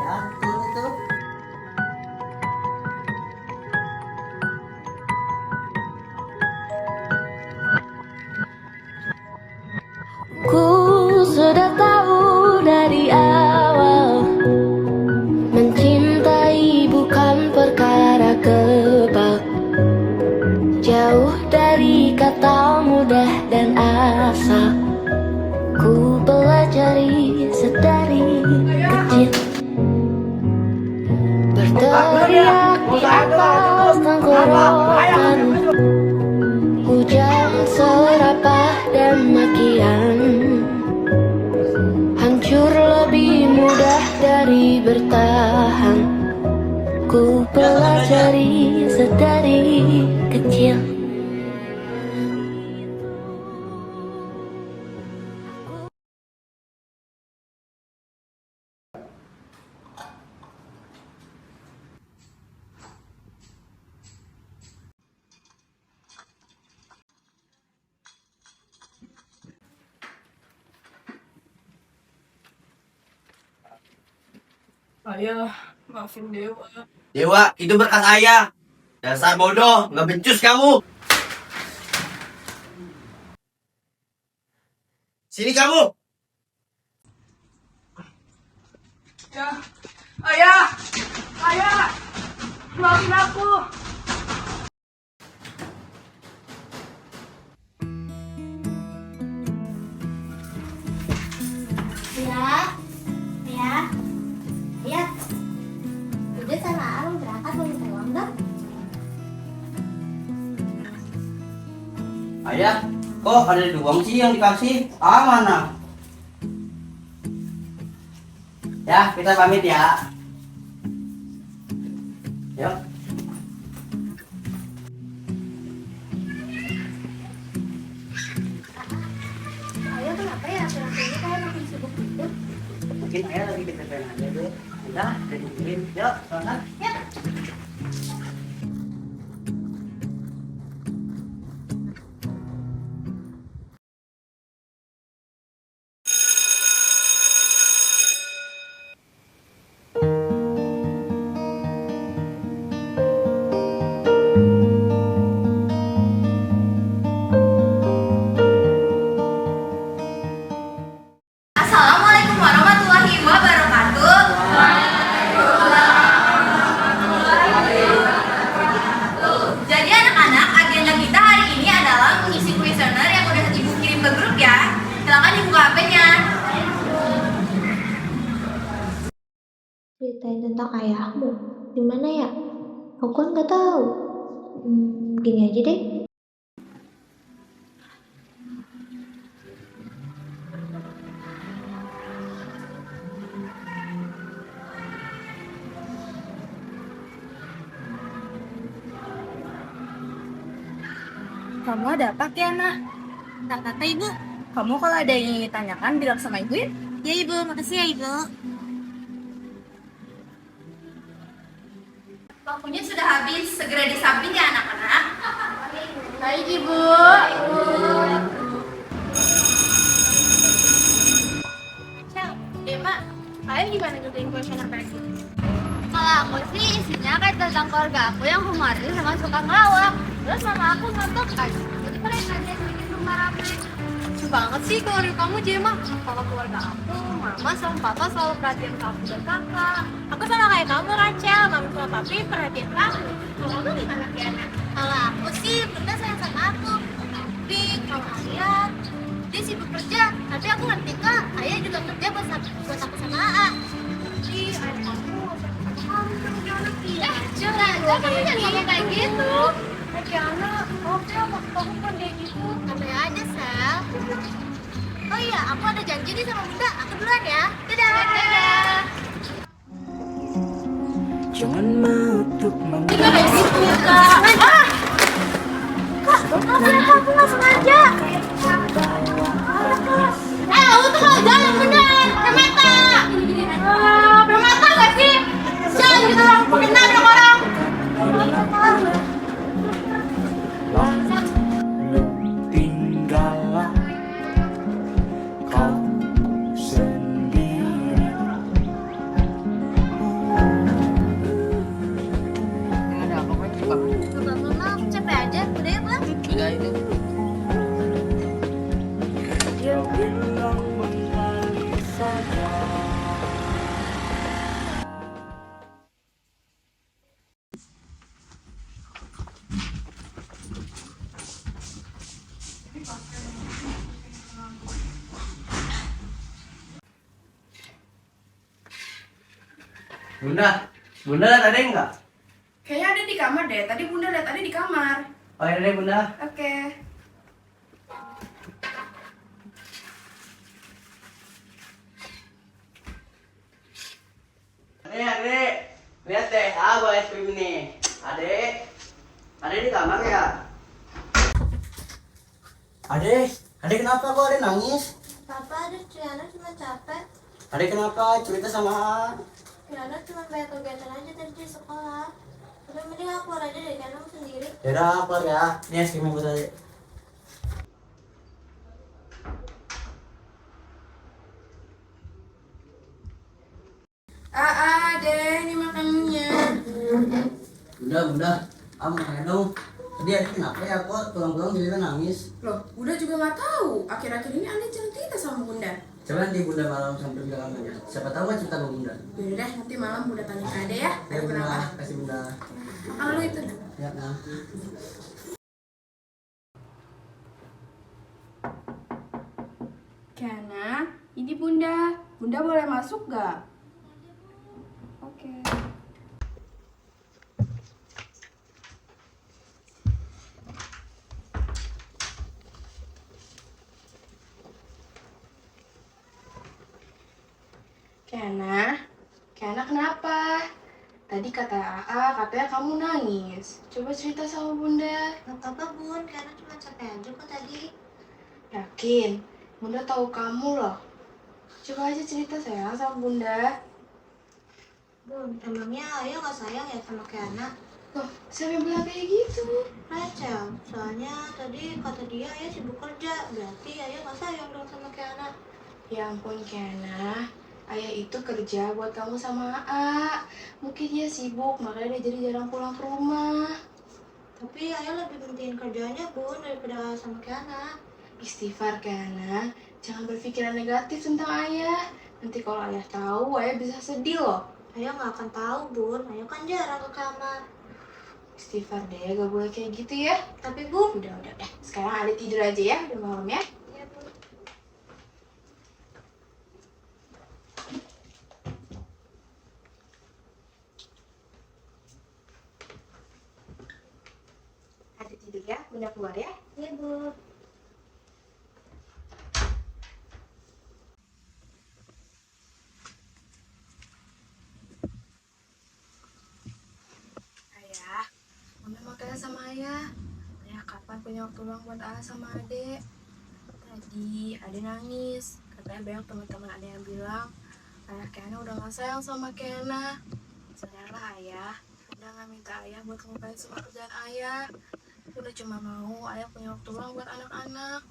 Ya, betul itu. Ku sudah tahu dari awal, mencintai bukan perkara kebal. Jauh dari kata mudah dan asal, ku pelajari sedari kecil. Berteriak di atas tenggorokan, hujan serapah dan makian. Hancur lebih mudah dari bertahan, ku pelajari sedari kecil. Ayah, maafin Dewa. Dewa, itu berkas ayah. Dasar bodoh, nggak becus kamu. Sini kamu. Ya, ayah, ayah, maafin aku. Ya, ya, udah sama Arum berangkat mau minta uang dong. Ayah, kok ada uang sih yang dikasih? Ah, mana? Ya, kita pamit ya. Yuk. Ayo kenapa ya akhir-akhir ini kayak makin sibuk gitu? Mungkin ayah lagi kecapean aja deh. Udah, udah nungguin. Yuk, berangkat. Ya. Assalamualaikum warahmatullahi wabarakatuh. Jadi anak-anak, agenda kita hari ini adalah mengisi kuesioner yang udah ibu kirim ke grup ya. Silakan dibuka HP-nya. Ceritain tentang ayahmu. Gimana ya? Aku kan nggak tahu. Gini aja deh. Kamu ada apa, Kiana? Tak kata ibu. Kamu kalau ada yang ingin ditanyakan bilang sama ibu ya. Ya ibu, makasih ya ibu. Waktunya sudah habis, segera disapin ya anak-anak. Baik ibu. Cel, Dema, kalian gimana ngerjain kuesioner kayak gitu? Kalau aku sih isinya kayak tentang keluarga aku yang humoris sama suka ngelawak. Terus mama aku ngantuk kan. Jadi mereka aja yang bikin rumah rame. Lucu banget sih keluarga kamu, Jema. Kalau keluarga aku, mama sama papa selalu perhatian kamu dan kakak. Aku sama kayak kamu, Rachel. Mama sama papi perhatian kamu. Kalau kamu gimana, Kiana? Kalau aku sih, bunda sayang sama aku. Tapi kalau ayah, dia sibuk kerja. Tapi aku ngerti kak, ayah juga kerja buat aku sama Aa. Jadi, ayah kamu kamu gimana, Kiana? Jangan kamu jangan ngomong kayak gitu. Kiana, maaf ya, maksud aku kan kayak gitu. Santai aja, Sel. Oh iya, aku ada janji nih sama bunda. Aku duluan ya. Dadah. Dadah. Jangan menutup mata. Aku nggak sengaja. Kamu tuh kalau jalan bener, bermata. Bermata gak sih? Jangan gitu orang pakai nabrak orang. Lalu tinggallah kau sendiri. Bunda, Bunda lihat ada enggak? Kayaknya ada di kamar deh. Tadi Bunda lihat ada di kamar. Oh ya deh Bunda. Oke. Adek, lihat deh, bawa es krim ini. Adek di kamar ya? Adek kenapa kok adek nangis? Papa, ada Triana cuma capek. Adek kenapa? Cerita sama Triana cuma banyak kegiatan aja tadi di sekolah. Udah mending aku keluar aja dari kandang sendiri. Yaudah, keluar ya. Ini es krim buat adek. Deh, ini makanannya. Bunda, makan dong. Tadi adek kenapa ya? Kok pulang-pulang jadi nangis? Loh, Bunda juga nggak tahu. Akhir-akhir ini Anda cerita sama Bunda. Coba nanti Bunda malam sampai bilang aja. Siapa tahu mah cerita sama Bunda. Yaudah deh, nanti malam Bunda tanya ke Ade ya. Ya Ade Bunda, kenapa? kasih Bunda. Makan dulu itu. Ya, nah. Kiana, ini Bunda. Bunda boleh masuk gak? Oke. Kiana kenapa? Tadi kata AA katanya kamu nangis. Coba cerita sama Bunda. Gak apa-apa bun, karena cuma capek aja kok tadi. Yakin? Bunda tahu kamu loh. Coba aja cerita sayang sama Bunda. Bun, emangnya ayah gak sayang ya sama Kiana? Loh, siapa yang bilang kayak gitu? Rachel, soalnya tadi kata dia ayah sibuk kerja. Berarti ayah gak sayang dong sama Kiana. Ya ampun Kiana, ayah itu kerja buat kamu sama AA. Mungkin dia sibuk, makanya dia jadi jarang pulang ke rumah. Tapi ayah lebih pentingin kerjanya bun daripada sama Kiana. Istighfar Kiana, jangan berpikiran negatif tentang ayah. Nanti kalau ayah tahu, ayah bisa sedih loh. Ayah gak akan tahu bun, ayah kan jarang ke kamar. Istighfar deh, gak boleh kayak gitu ya. Tapi bun, Udah. Sekarang Ade tidur aja ya, udah malam ya. ya bun. Ade tidur ya, Bunda keluar ya. Ya bun. Ayah, Bunda makan sama ayah. Ayah kapan punya waktu luang buat AA sama Ade? Tadi Ade nangis. Katanya banyak teman-teman Ade yang bilang ayah Kiana udah gak sayang sama Kiana. Sadarlah ayah, Bunda gak minta ayah buat ngelupain semua kerjaan ayah. Bunda cuma mau ayah punya waktu luang buat anak-anak.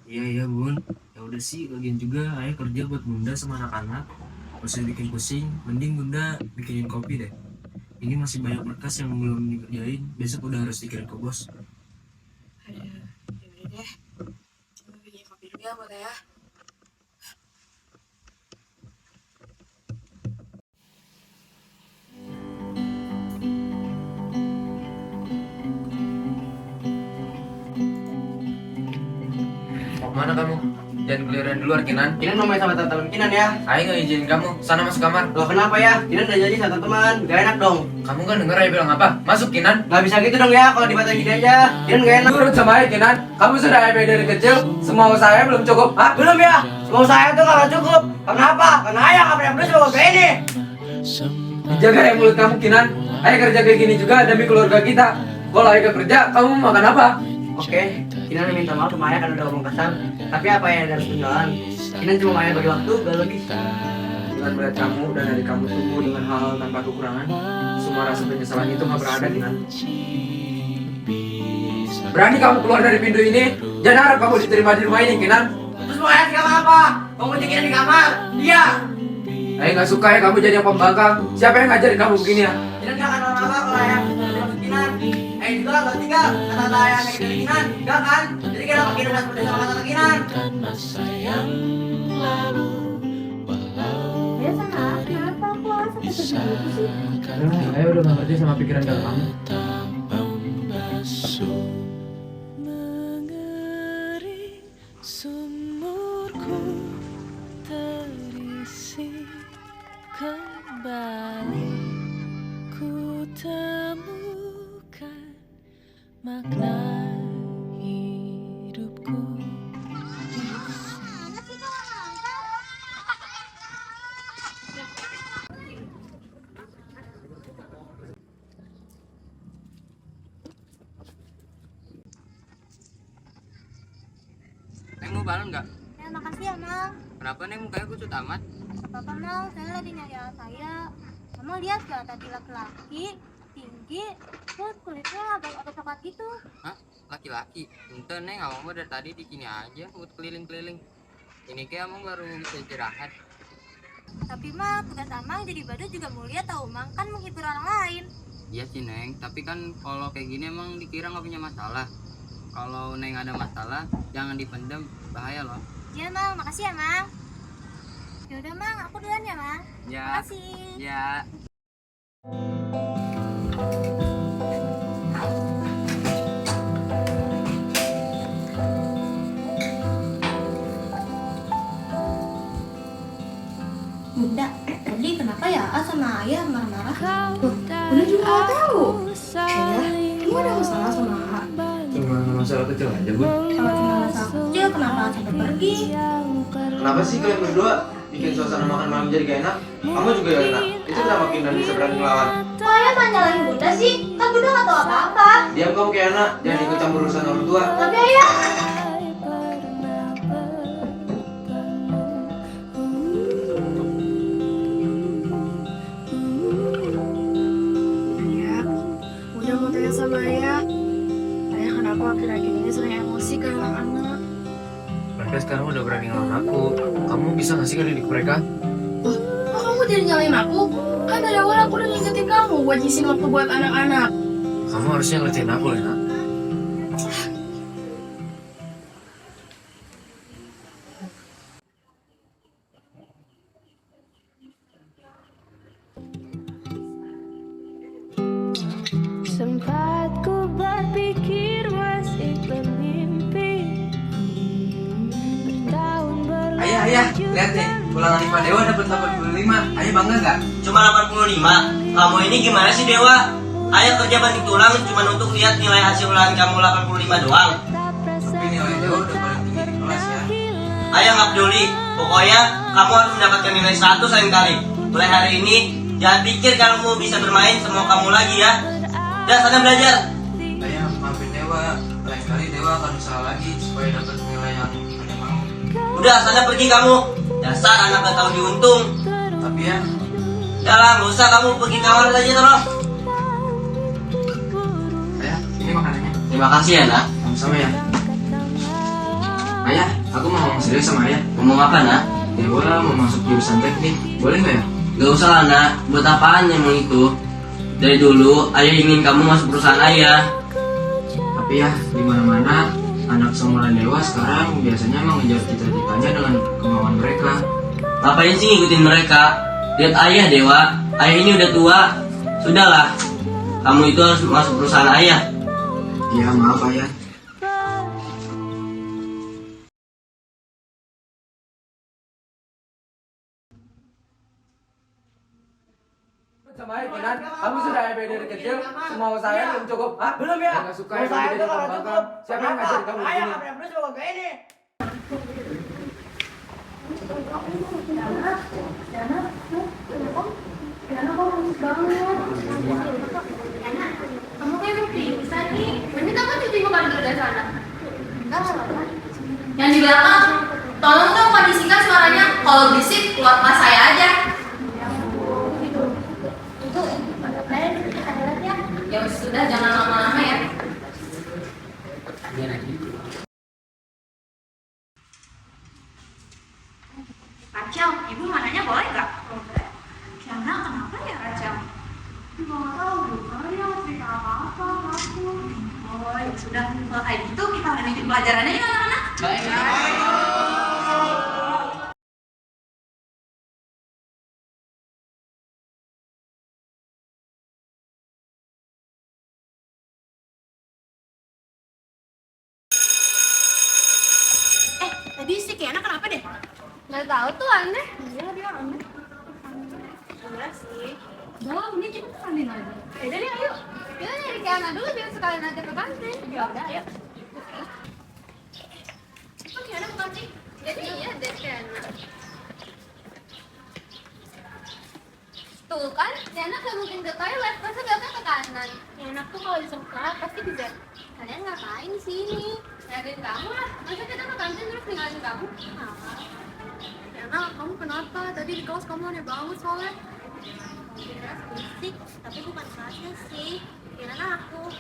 Iya bun, ya udah sih, lagian juga ayah kerja buat Bunda sama anak-anak. Gak usah bikin pusing, mending Bunda bikinin kopi deh. Ini masih banyak berkas yang belum dikerjain, besok udah harus dikirim ke bos. Aduh, yaudah deh. Coba bikin kopi dulu ya buat ayah. Mau kemana kamu? Jangan keliaran di luar, Kinan. Kinan mau main sama teman-teman Kinan ya. Ayah nggak izinin kamu, sana masuk kamar. Loh kenapa ya? Kinan udah jadi satu teman, gak enak dong. Kamu kan denger ayah bilang apa? Masuk, Kinan. Gak bisa gitu dong ya, kalau dibatalin gini aja. Kinan gak enak. Nurut sama ayah, Kinan. Kamu sudah ayah dari kecil, semua usaha ayah belum cukup, hah? Belum ya? Mau saya tuh kalau cukup. Kenapa? Karena ayah gak pernah beli sama kayak ini. Jaga ya mulut kamu, Kinan. Ayah kerja kayak gini juga demi keluarga kita. Kalau ayah gak kerja, kamu mau makan apa? Oke, Kinan minta maaf sama ayah karena udah ngomong kasar. Tapi apa yang harus berjalan? Kinan cuma ayah bagi waktu, gak lebih. Dengan melihat kamu dan dari kamu tumbuh dengan hal tanpa kekurangan, semua rasa penyesalan itu gak berada, Kinan. Berani kamu keluar dari pintu ini, jangan harap kamu diterima di rumah ini, Kinan. Terus mau ayah sekarang apa? Mau kunci Kinan di kamar? Iya. Ayah gak suka ya kamu jadi yang pembangkang. Siapa yang ngajarin kamu begini ya? Kinan gak akan lama-lama kalau ayah masuk Kinan. Juga gak tinggal kata ayah sakit dari Kinan. Gak kan? Jadi kenapa Kinan gak seperti sama kata Kinan? Ya sama, kenapa aku sampai segitu sih? Ayah udah gak ngerti sama pikiran kamu. Mengering sumurku terisi kembali. balon nggak? Ya makasih ya Mang. Kenapa Neng mukanya kusut amat? Apa Mang, saya lagi nyari anak saya. Kamu lihat gak tadi laki-laki tinggi, terus kulitnya agak coklat gitu. Hah? Laki-laki? Ente Neng, abang mah dari tadi di sini aja buat keliling-keliling. Ini kayak abang baru bisa istirahat. Tapi Mang, tugas Amang jadi badut juga mulia tahu Mang, kan menghibur orang lain. Iya sih Neng, tapi kan kalau kayak gini emang dikira nggak punya masalah. Kalau Neng ada masalah, jangan dipendam, bahaya loh. Iya Mang, makasih ya Mang. Yaudah Mang, aku duluan ya Mang. Ya. Makasih. Ya. Bunda, tadi kenapa ya A sama Ayah marah-marah? Bunda juga nggak tahu. Ayah, kamu ada masalah sama A? Cuma masalah kecil aja, Bun. Kalau cuma masalah kecil, kenapa sampai pergi? Kenapa sih kalian berdua bikin suasana makan malam jadi gak enak? Kamu juga gak enak. Itu kenapa Kinan bisa berani ngelawan? Kok Ayah malah nyalahin Bunda sih? Kan Bunda nggak tahu apa-apa. Diam kamu Kiana, jangan ikut campur urusan orang tua. Tapi Ayah, Iya, Bunda mau tanya sama Ayah. Ayah kenapa akhir-akhir ini sering emosi ke anak-anak? Mereka sekarang udah berani ngelawan aku. Kamu bisa nggak sih ngedidik mereka? Kok kamu jadi nyalain aku? Kan dari awal aku udah ngingetin kamu buat nyisin waktu buat anak-anak. Kamu harusnya ngertiin aku, Lena. Sempat ku berpikir masih bermimpi. Bertahun Ayah, lihat nih, ulangan IPA Dewa dapat 85. Ayah bangga gak? Cuma 85. Kamu ini gimana sih Dewa? Ayah kerja banting tulang cuma untuk lihat nilai hasil ulangan kamu 85 doang. Tapi nilai Dewa udah paling tinggi di kelas ya. Ayah nggak peduli. Pokoknya kamu harus mendapatkan nilai 100 lain kali. Mulai hari ini jangan pikir kamu bisa bermain semau kamu lagi ya. Udah sana belajar. Ayah, maafin Dewa. Lain kali Dewa akan usaha lagi supaya dapat nilai yang Ayah mau. Udah sana pergi kamu. Dasar anak gak tahu diuntung. Tapi ya, Udah lah, nggak usah kamu pergi kamar saja tolong. Ayah, ini makanannya. Terima kasih ya nak. Sama-sama ya. Ayah, aku mau ngomong serius sama Ayah. Ngomong apa nak? Dewa mau masuk jurusan teknik, boleh nggak ya? Gak usah lah nak. Buat apaan emang itu? Dari dulu ayah ingin kamu masuk perusahaan ayah. Tapi ya, di mana-mana anak seumuran Dewa sekarang biasanya emang ngejar cita-citanya dengan kemauan mereka. Ngapain sih ngikutin mereka? Lihat ayah Dewa, ayah ini udah tua. Sudahlah, kamu itu harus masuk perusahaan ayah. Iya, maaf Ayah. Sama Ayah Kinan, kamu sudah ABD dari kecil, semua usaha belum cukup, hah? Belum ya? Nggak suka ya kamu jadi pembangkang. Siapa yang ngajarin kamu begini? Kamu kayak mau bisa nih. Mending kamu cuci muka dulu dari sana. Enggak apa-apa. Yang di belakang, tolong dong kondisikan suaranya. Kalau berisik, keluar kelas saya aja. Ya sudah, jangan lama-lama ya. Rachel, ibu mananya boleh nggak? Boleh. Kiana, kenapa ya Rachel? Nggak tahu, karena dia nggak cerita apa-apa, aku. Oh ya sudah, kalau kayak gitu kita lanjutin pelajarannya ya anak-anak. Tadi si Kiana kenapa deh? Nggak tahu tuh aneh. Iya dia aneh. Iya sih. Udah, ini kita ke kantin aja. Yaudah deh, ayo. Kita nyari Kiana dulu biar sekalian aja ke kantin. Ya udah, ayo. Kok Kiana bukan sih? Jadi iya deh Kiana. Tuh kan, Kiana nggak mungkin ke toilet, pasti belakang ke kanan. Enak tuh kalau di sekolah pasti bisa. Kalian ngapain di sini? Nyariin kamu lah. Masa kita ke kantin terus ninggalin kamu? Kenapa? Yana, kamu kenapa? Tadi di kelas kamu aneh banget soalnya. Kira berisik, tapi bukan kelasnya sih. Kira aku.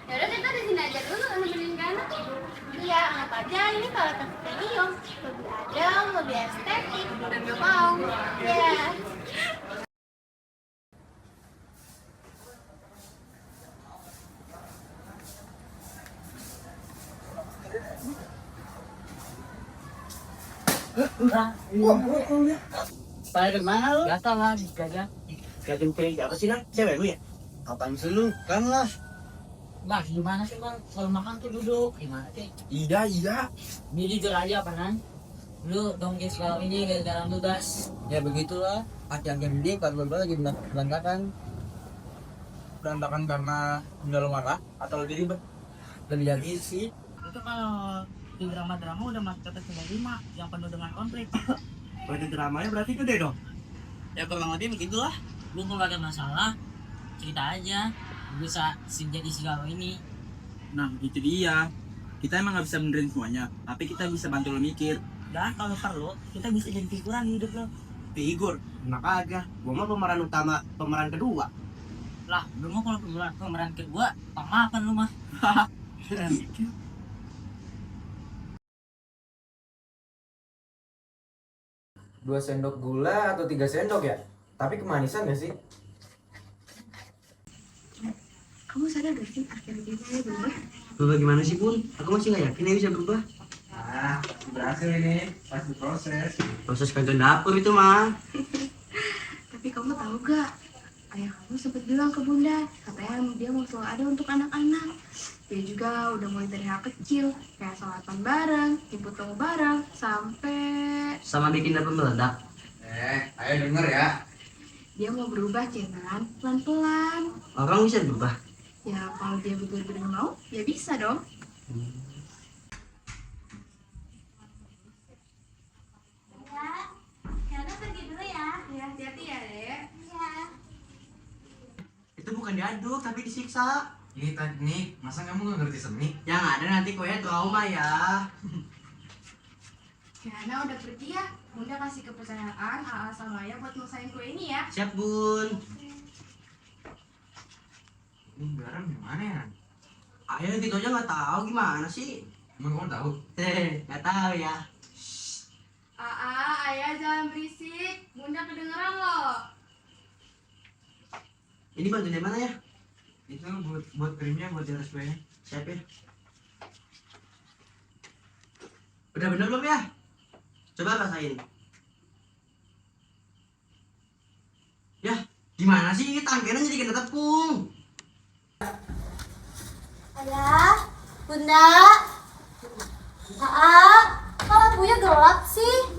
Yaudah kita di sini aja dulu nemenin Gana. Iya, anggap aja ini kalau teknik lebih adem, lebih estetik, dan gak mau. Iya. Pada kemana lu? Gak tau lah, gajah. Gajeng pilih apa sih Nang? Cewek lu ya? Apaan sih lu? Kan lah. Bang, gimana sih bang? Kalau makan tuh duduk. Gimana sih? Iya. Ini jujur aja apa nan? Lu dong guys kalau ini gara-gara tugas. Ya begitulah. Akhir-akhir ini kalau lagi berantakan. Berantakan karena bunda lu marah atau lebih ribet? Lebih lagi sih. Itu kalau di drama-drama udah masuk ke 5 yang penuh dengan konflik. Berarti dramanya berarti gede dong? Ya kurang lebih begitulah. Lu kalau ada masalah, cerita aja. Bisa jadi si galau ini. Nah itu dia, kita emang gak bisa benerin semuanya, tapi kita bisa bantu lo mikir. Dan kalau perlu, kita bisa jadi figuran di hidup lo. Figur? Enak aja, gua mah pemeran utama, pemeran kedua. Lah, lu mau kalau pemeran kedua, makan lu mah. 2 sendok gula atau 3 sendok ya? Tapi kemanisan gak sih? Kamu sadar gak sih akhir-akhir ini saya berubah? Berubah gimana sih Bun? Aku masih gak yakin dia bisa berubah. Ah, berhasil ini. Masih proses. Proses kagak dapur itu mah. Tapi kamu tahu gak? Ayah kamu sempat bilang ke bunda, katanya dia mau selalu ada untuk anak-anak. Dia juga udah mulai dari hal kecil, kayak sholatan bareng, jemput kamu bareng, sampai Sama bikin dapur meledak. Ayo denger ya. dia mau berubah, Cenan, pelan-pelan. Orang bisa berubah. Ya kalau dia betul-betul mau, ya bisa dong. Gana pergi dulu ya. Ya, hati-hati ya, Dek. Iya. Itu bukan diaduk tapi disiksa. Ini teknik, masa kamu gak ngerti seni? Yang ada nanti kuenya trauma ya. Kiana udah pergi ya. Bunda kasih kepercayaan AA sama Ayah buat nusain kue ini ya. Siap Bun. Ini garam gimana ya? Ayo gitu aja nggak tahu gimana sih. Emang kamu tahu? Nggak tahu ya. AA, Ayah jangan berisik. Bunda kedengeran loh. Ini bantuin dari mana ya? Itu buat krimnya, buat jelas kuenya. Siap ya. Udah bener belum ya? Coba rasain. Ya, gimana sih ini tangkainya jadi kena tepung? Ayah, Bunda, kok lampunya gelap sih?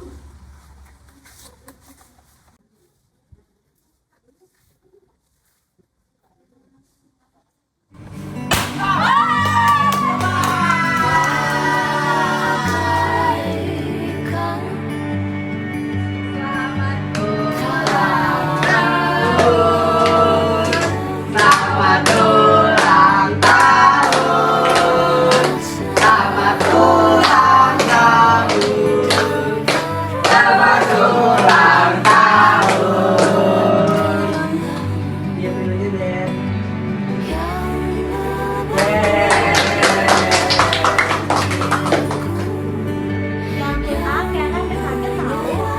Iya pilihnya deh.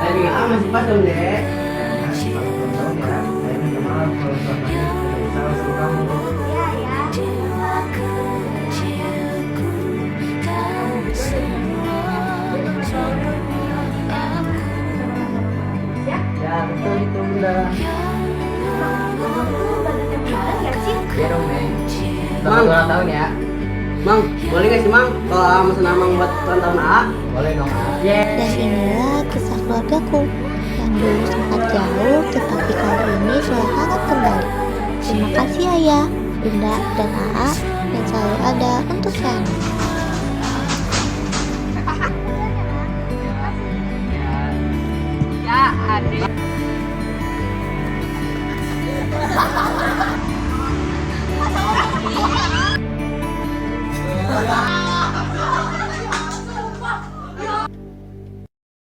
Saya bikin apa masih pas dong deh. Kalau belum tahu ya, saya minta maaf kalau suasananya tidak salah sama kamu. Ya betul itu Bunda. Iya dong, Neng. Mang, Ulang tahun ya. Mang, boleh nggak sih Mang kalau mesen Mang buat ulang tahun AA? Boleh dong. Dan inilah kisah keluargaku yang dulu sempat jauh tetapi kali ini sudah hangat kembali. Terima kasih Ayah, Bunda, dan AA yang selalu ada untuk saya.